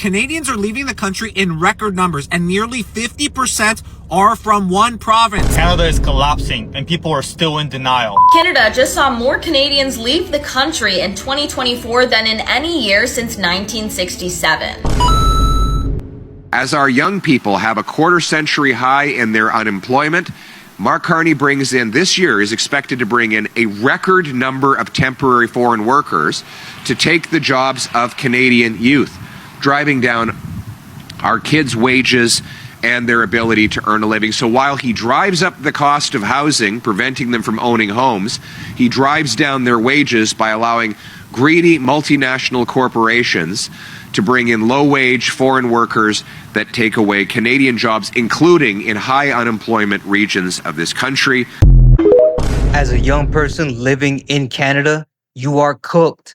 Canadians are leaving the country in record numbers, and nearly 50% are from one province. Canada is collapsing, and people are still in denial. Canada just saw more Canadians leave the country in 2024 than in any year since 1967. As our young people have a quarter-century high in their unemployment, Mark Carney this year is expected to bring in a record number of temporary foreign workers to take the jobs of Canadian youth, driving down our kids' wages and their ability to earn a living. So while he drives up the cost of housing, preventing them from owning homes, he drives down their wages by allowing greedy multinational corporations to bring in low-wage foreign workers that take away Canadian jobs, including in high unemployment regions of this country. As a young person living in Canada, you are cooked.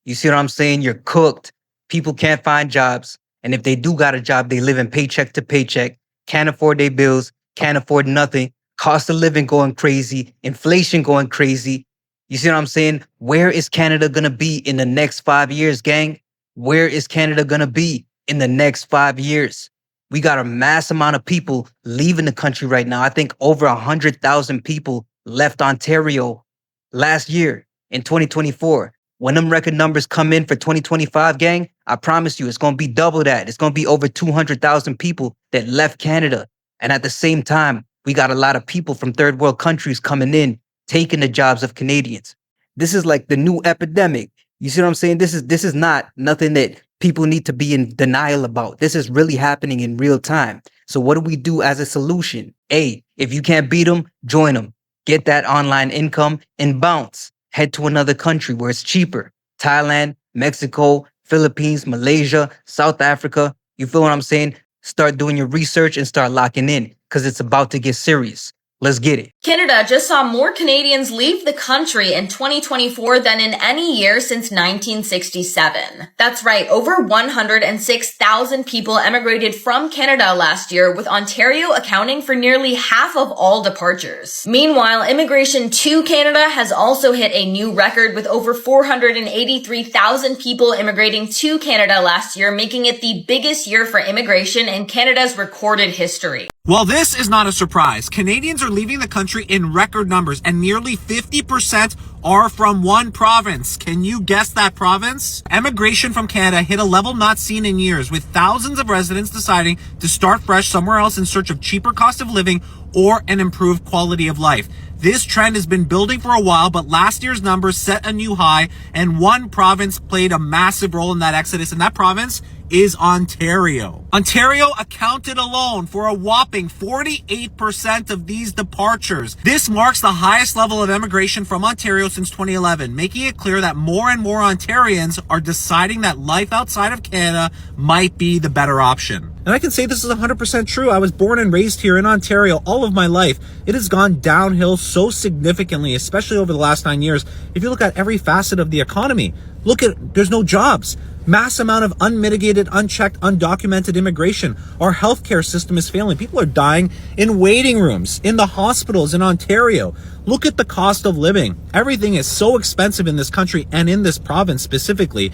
You see what I'm saying? You're cooked. People can't find jobs. And if they do got a job, they live in paycheck to paycheck, can't afford their bills, can't afford nothing. Cost of living going crazy, inflation going crazy. You see what I'm saying? Where is Canada going to be in the next 5 years, gang? Where is Canada going to be in the next 5 years? We got a mass amount of people leaving the country right now. I think over 100,000 people left Ontario last year in 2024. When them record numbers come in for 2025, gang, I promise you, it's going to be double that. It's going to be over 200,000 people that left Canada. And at the same time, we got a lot of people from third world countries coming in, taking the jobs of Canadians. This is like the new epidemic. You see what I'm saying? This is not nothing that people need to be in denial about. This is really happening in real time. So what do we do as a solution? A, if you can't beat them, join them. Get that online income and bounce. Head to another country where it's cheaper. Thailand, Mexico, Philippines, Malaysia, South Africa. You feel what I'm saying? Start doing your research and start locking in because it's about to get serious. Let's get it. Canada just saw more Canadians leave the country in 2024 than in any year since 1967. That's right, over 106,000 people emigrated from Canada last year, with Ontario accounting for nearly half of all departures. Meanwhile, immigration to Canada has also hit a new record, with over 483,000 people immigrating to Canada last year, making it the biggest year for immigration in Canada's recorded history. Well, this is not a surprise. Canadians are leaving the country in record numbers, and nearly 50% are from one province. Can you guess that province? Emigration from Canada hit a level not seen in years, with thousands of residents deciding to start fresh somewhere else in search of cheaper cost of living or an improved quality of life. This trend has been building for a while, but last year's numbers set a new high, and one province played a massive role in that exodus, and that province is Ontario. Ontario accounted alone for a whopping 48% of these departures. This marks the highest level of immigration from Ontario since 2011, making it clear that more and more Ontarians are deciding that life outside of Canada might be the better option. And I can say this is 100% true. I was born and raised here in Ontario all of my life. It has gone downhill so significantly, especially over the last 9 years. If you look at every facet of the economy, there's no jobs. Mass amount of unmitigated, unchecked, undocumented immigration. Our healthcare system is failing. People are dying in waiting rooms, in the hospitals in Ontario. Look at the cost of living. Everything is so expensive in this country and in this province specifically.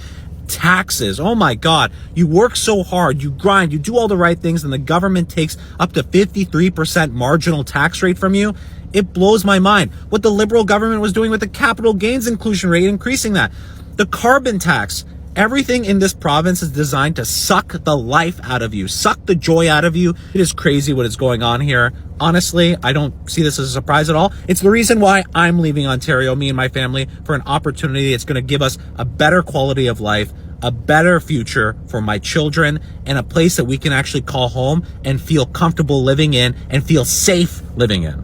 Taxes. Oh my God. You work so hard, you grind, you do all the right things, and the government takes up to 53% marginal tax rate from you. It blows my mind. What the Liberal government was doing with the capital gains inclusion rate, increasing that. The carbon tax. Everything in this province is designed to suck the life out of you, suck the joy out of you. It is crazy what is going on here. Honestly, I don't see this as a surprise at all. It's the reason why I'm leaving Ontario, me and my family, for an opportunity that's going to give us a better quality of life, a better future for my children, and a place that we can actually call home and feel comfortable living in and feel safe living in.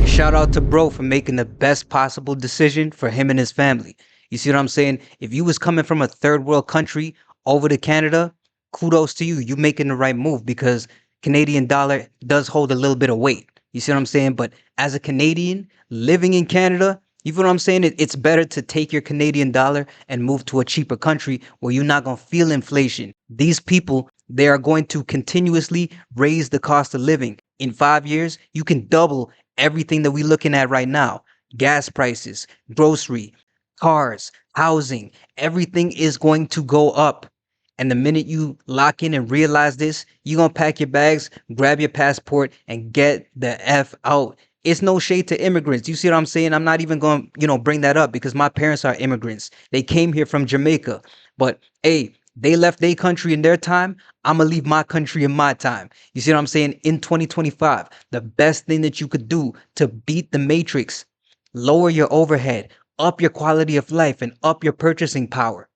Shout out to bro for making the best possible decision for him and his family. You see what I'm saying? If you was coming from a third world country over to Canada, kudos to you. You making the right move because Canadian dollar does hold a little bit of weight. You see what I'm saying? But as a Canadian living in Canada, you feel what I'm saying? It's better to take your Canadian dollar and move to a cheaper country where you're not going to feel inflation. These people, they are going to continuously raise the cost of living. In 5 years, you can double everything that we're looking at right now. Gas prices, grocery, cars, housing, everything is going to go up. And the minute you lock in and realize this, you're going to pack your bags, grab your passport, and get the F out. It's no shade to immigrants. You see what I'm saying? I'm not even going to, bring that up because my parents are immigrants. They came here from Jamaica. But, hey, they left their country in their time. I'm going to leave my country in my time. You see what I'm saying? In 2025, the best thing that you could do to beat the matrix, lower your overhead, up your quality of life, and up your purchasing power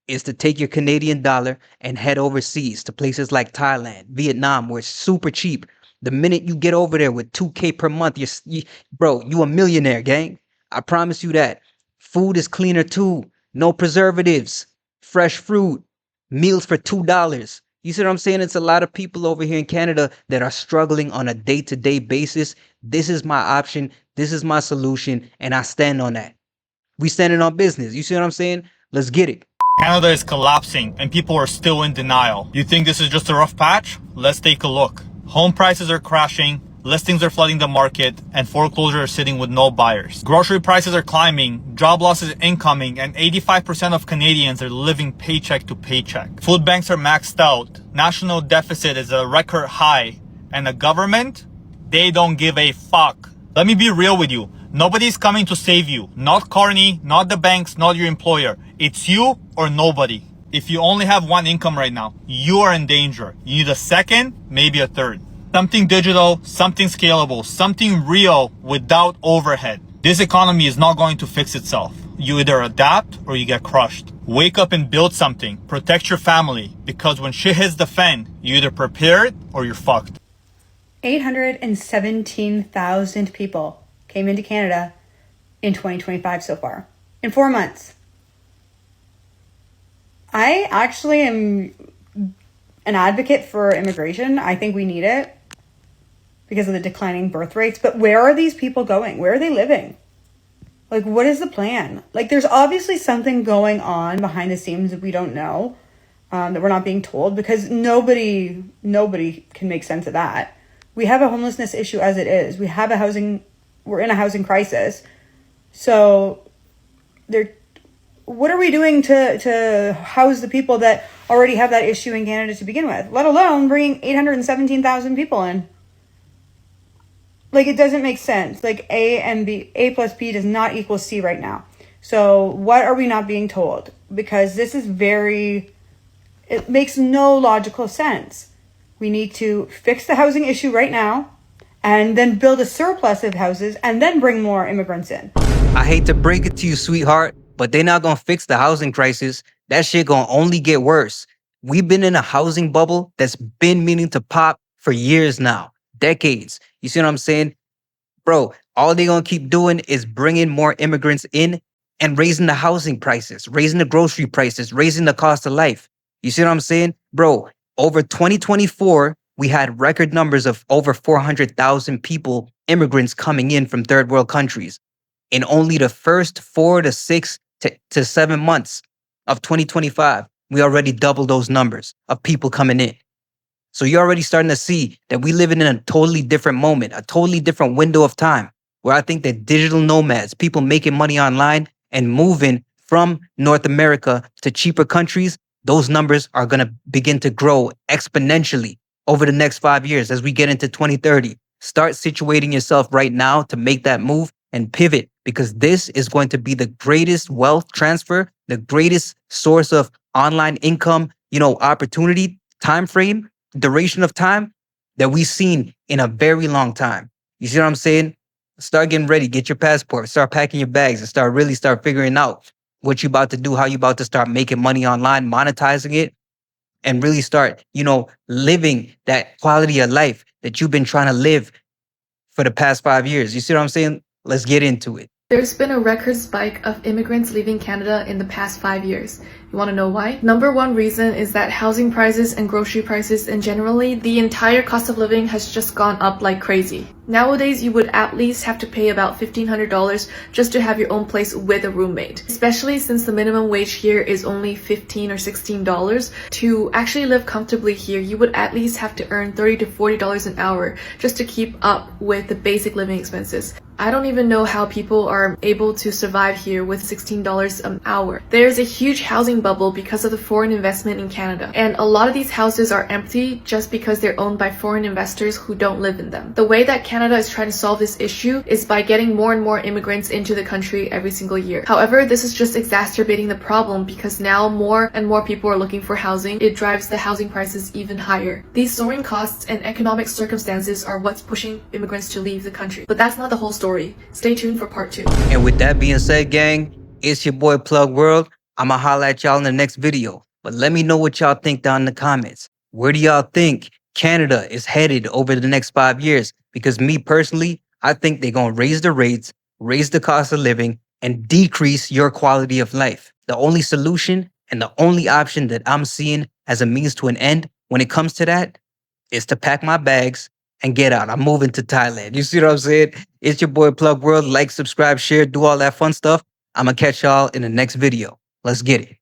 is to take your Canadian dollar and head overseas to places like Thailand, Vietnam, where it's super cheap. The minute you get over there with $2K per month, you a millionaire, gang. I promise you that. Food is cleaner too. No preservatives, fresh fruit, meals for $2. You see what I'm saying? It's a lot of people over here in Canada that are struggling on a day-to-day basis. This is my option. This is my solution. And I stand on that. We standing on business. You see what I'm saying? Let's get it. Canada is collapsing and people are still in denial. You think this is just a rough patch? Let's take a look. Home prices are crashing, listings are flooding the market, and foreclosures are sitting with no buyers. Grocery prices are climbing, job losses are incoming, and 85% of Canadians are living paycheck to paycheck. Food banks are maxed out, national deficit is at a record high, and the government, they don't give a fuck. Let me be real with you. Nobody's coming to save you. Not Carney, not the banks, not your employer. It's you or nobody. If you only have one income right now, you are in danger. You need a second, maybe a third. Something digital, something scalable, something real without overhead. This economy is not going to fix itself. You either adapt or you get crushed. Wake up and build something. Protect your family. Because when shit hits the fan, you either prepare it or you're fucked. 817,000 people came into Canada in 2025 so far, in 4 months. I actually am an advocate for immigration. I think we need it because of the declining birth rates. But where are these people going? Where are they living? Like, what is the plan? Like, there's obviously something going on behind the scenes that we don't know, that we're not being told, because nobody can make sense of that. We have a homelessness issue as it is. We're in a housing crisis. So what are we doing to house the people that already have that issue in Canada to begin with, let alone bringing 817,000 people in? Like, it doesn't make sense. Like, A plus B does not equal C right now. So what are we not being told? Because this is it makes no logical sense. We need to fix the housing issue right now, and then build a surplus of houses, and then bring more immigrants in. I hate to break it to you, sweetheart, but they're not going to fix the housing crisis. That shit going to only get worse. We've been in a housing bubble that's been meaning to pop for years now, decades. You see what I'm saying? Bro, all they're going to keep doing is bringing more immigrants in and raising the housing prices, raising the grocery prices, raising the cost of life. You see what I'm saying? Bro, over 2024, we had record numbers of over 400,000 people, immigrants coming in from third world countries. In only the first 4 to 6 to 7 months of 2025, we already doubled those numbers of people coming in. So you're already starting to see that we live in a totally different moment, a totally different window of time, where I think that digital nomads, people making money online and moving from North America to cheaper countries, those numbers are going to begin to grow exponentially over the next 5 years as we get into 2030. Start situating yourself right now to make that move and pivot, because this is going to be the greatest wealth transfer, the greatest source of online income, opportunity, time frame, duration of time that we've seen in a very long time. You see what I'm saying? Start getting ready, get your passport, start packing your bags, and start figuring out what you about to do, how you about to start making money online, monetizing it, and really start, living that quality of life that you've been trying to live for the past 5 years. You see what I'm saying? Let's get into it. There's been a record spike of immigrants leaving Canada in the past 5 years. You want to know why? Number one reason is that housing prices and grocery prices, and generally the entire cost of living has just gone up like crazy. Nowadays, you would at least have to pay about $1,500 just to have your own place with a roommate. Especially since the minimum wage here is only $15 or $16. To actually live comfortably here, you would at least have to earn $30 to $40 an hour just to keep up with the basic living expenses. I don't even know how people are able to survive here with $16 an hour. There's a huge housing bubble because of the foreign investment in Canada, and a lot of these houses are empty just because they're owned by foreign investors who don't live in them. The way that Canada is trying to solve this issue is by getting more and more immigrants into the country every single year. However, this is just exacerbating the problem because now more and more people are looking for housing. It drives the housing prices even higher. These soaring costs and economic circumstances are what's pushing immigrants to leave the country. But that's not the whole story. Stay tuned for part 2. And with that being said, gang, it's your boy Plug World. I'ma holla at y'all in the next video. But let me know what y'all think down in the comments. Where do y'all think Canada is headed over the next 5 years? Because me personally, I think they're gonna raise the rates, raise the cost of living, and decrease your quality of life. The only solution and the only option that I'm seeing as a means to an end when it comes to that is to pack my bags and get out. I'm moving to Thailand. You see what I'm saying? It's your boy Plug World. Like, subscribe, share, do all that fun stuff. I'm gonna catch y'all in the next video. Let's get it.